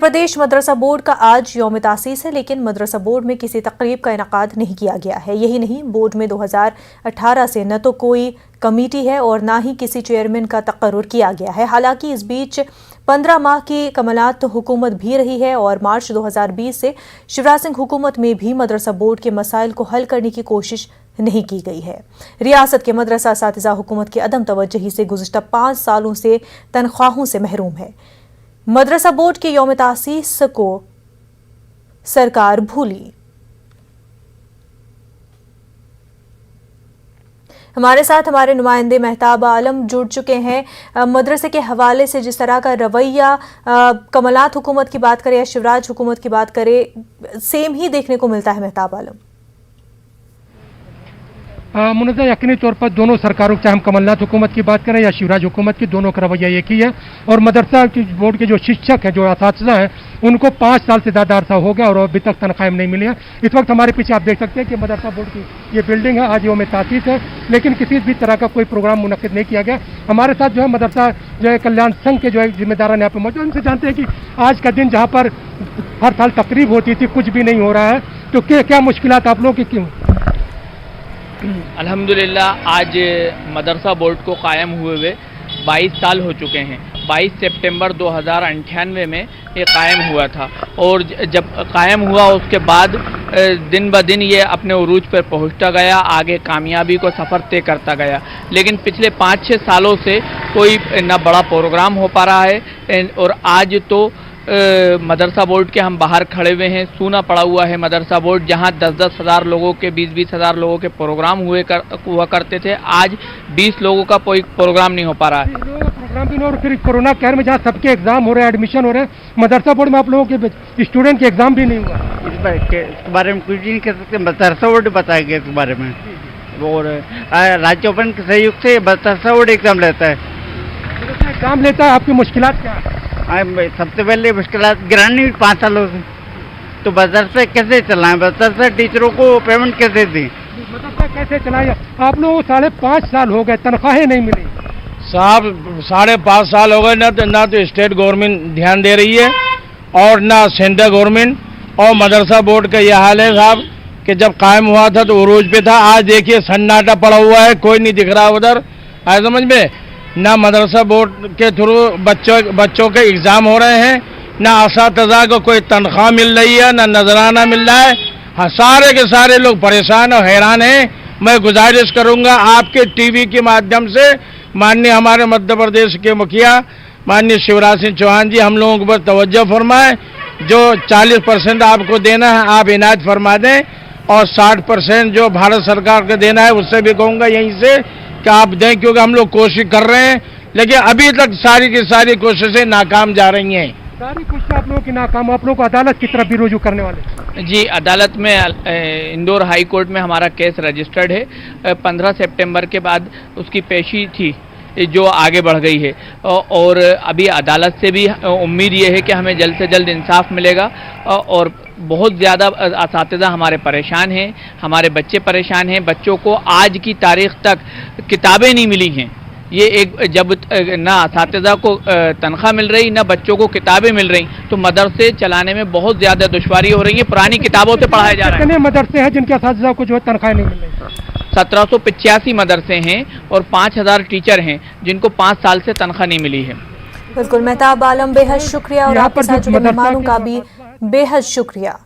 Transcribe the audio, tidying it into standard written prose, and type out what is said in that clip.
प्रदेश मदरसा board का आज यौम तासीस है, लेकिन मदरसा बोर्ड में किसी तकरीब का इनकाद नहीं किया गया है। यही नहीं, बोर्ड में 2018 से न तो कोई कमेटी है और ना ही किसी चेयरमैन का तकर्रुर किया गया है। हालांकि इस बीच 15 माह की कमलात हुकूमत भी रही है और मार्च 2020 से शिवराज सिंह हुकूमत में भी मदरसा बोर्ड के मसाइल को हल करने की कोशिश नहीं की गई है। रियासत के मदरसा असातिज़ा हुकूमत की अदम तवज्जुही से गुज़िश्ता 5 सालों से तनख्वाहों से महरूम है। मदरसा बोर्ड के यौम तासीस को सरकार भूली। हमारे साथ हमारे नुमाइंदे मेहताब आलम जुड़ चुके हैं। मदरसे के हवाले से जिस तरह का रवैया कमलात हुकूमत की बात करें या शिवराज हुकूमत की बात करें, सेम ही देखने को मिलता है। मेहताब आलम, मुनज़्ज़ा यकीनी तौर पर दोनों सरकारों, चाहे हम कमलनाथ हुकूमत की बात करें या शिवराज हुकूमत की, दोनों का रवैया एक ही है। और मदरसा बोर्ड के जो शिक्षक हैं, जो असातिज़ा हैं, उनको 5 साल से ज़्यादा अरसा हो गया और अभी तक तनख्वाहें नहीं मिली है। इस वक्त हमारे पीछे आप देख सकते हैं कि मदरसा बोर्ड की ये बिल्डिंग है, आज यौम तासीस है, लेकिन किसी भी तरह का कोई प्रोग्राम मुनक्किद नहीं किया गया। हमारे साथ जो है मदरसा जो है कल्याण संघ के जो है जिम्मेदारान यहाँ पर मौजूद, उनसे जानते हैं कि आज का दिन जहाँ पर हर साल तकरीब होती थी, कुछ भी नहीं हो रहा है, तो क्या मुश्किलात आप लोगों की क्यों? अल्हम्दुलिल्लाह आज मदरसा बोर्ड को कायम हुए 22 साल हो चुके हैं। 22 सितंबर 2098 में ये कायम हुआ था और जब कायम हुआ उसके बाद दिन ब दिन ये अपने उरूज पर पहुंचता गया, आगे कामयाबी को सफ़र तय करता गया। लेकिन पिछले 5-6 सालों से कोई ना बड़ा प्रोग्राम हो पा रहा है और आज तो मदरसा बोर्ड के हम बाहर खड़े हुए हैं। सूना पड़ा हुआ है मदरसा बोर्ड, जहां 10-10 हज़ार लोगों के, 20-20 हज़ार लोगों के प्रोग्राम हुआ करते थे। आज 20 लोगों का कोई प्रोग्राम नहीं हो पा रहा है। प्रोग्राम भी नहीं, और फिर कोरोना कहर में जहाँ सबके एग्जाम हो रहे हैं, एडमिशन हो रहे हैं, मदरसा बोर्ड में आप लोगों के स्टूडेंट के एग्जाम भी नहीं हुआ। इस बारे में कुछ नहीं कह सकते, मदरसा बोर्ड बताएगा इस बारे में। और राज्य ओपन के सहयोग से मदरसा बोर्ड एग्जाम लेता है। एग्जाम लेता है, आपकी मुश्किलात क्या है? सबसे पहले मुश्किलात गिरानी 5 सालों से, तो मदरसा कैसे चलाएं, मदरसा टीचरों को पेमेंट कैसे दें, मदरसा कैसे चलाएं? आप लोग 5.5 साल हो गए, तनख्वाहें नहीं मिली। साहब 5.5 साल हो गए, ना तो स्टेट गवर्नमेंट ध्यान दे रही है और ना सेंट्रल गवर्नमेंट। और मदरसा बोर्ड का यह हाल है साहब कि जब कायम हुआ था तो उरूज पे था, आज देखिए सन्नाटा पड़ा हुआ है, कोई नहीं दिख रहा उधर। आए समझ में? ना मदरसा बोर्ड के थ्रू बच्चों के एग्ज़ाम हो रहे हैं, ना असातिज़ा को कोई तनख्वाह मिल रही है, ना नजराना मिल रहा है। हाँ, सारे के सारे लोग परेशान और हैरान हैं। मैं गुजारिश करूंगा आपके टीवी के माध्यम से, माननीय हमारे मध्य प्रदेश के मुखिया माननीय शिवराज सिंह चौहान जी, हम लोगों पर तवज्जो फरमाएं। जो 40% आपको देना है आप इनायत फरमा दें, और 60% जो भारत सरकार को देना है उससे भी कहूँगा यहीं से कि आप दें, क्योंकि हम लोग कोशिश कर रहे हैं, लेकिन अभी तक सारी की सारी कोशिशें नाकाम जा रही हैं। सारी कोशिशें आप लोगों की नाकाम। आप लोगों को अदालत की तरफ भी रुजू करने वाले? जी, अदालत में इंदौर हाई कोर्ट में हमारा केस रजिस्टर्ड है। 15 सितंबर के बाद उसकी पेशी थी जो आगे बढ़ गई है और अभी अदालत से भी उम्मीद ये है कि हमें जल्द से जल्द इंसाफ मिलेगा। और बहुत ज़्यादा असातिज़ा हमारे परेशान हैं, हमारे बच्चे परेशान हैं। बच्चों को आज की तारीख तक किताबें नहीं मिली हैं। ये एक जब ना असातिज़ा को तनख्वाह मिल रही, ना बच्चों को किताबें मिल रही, तो मदरसे चलाने में बहुत ज़्यादा दुश्वारी हो रही है। पुरानी किताबों से पढ़ाया जा रहा है। कितने मदरसे हैं जिनके असातिज़ा को जो है तनख्वाह नहीं मिल रही? 1785 मदरसे हैं और 5000 टीचर हैं जिनको 5 साल से तनख्वाह नहीं मिली है। बिल्कुल मेहताब आलम, बेहद शुक्रिया और आपके साथ जुड़े मेहमानों का भी बेहद शुक्रिया।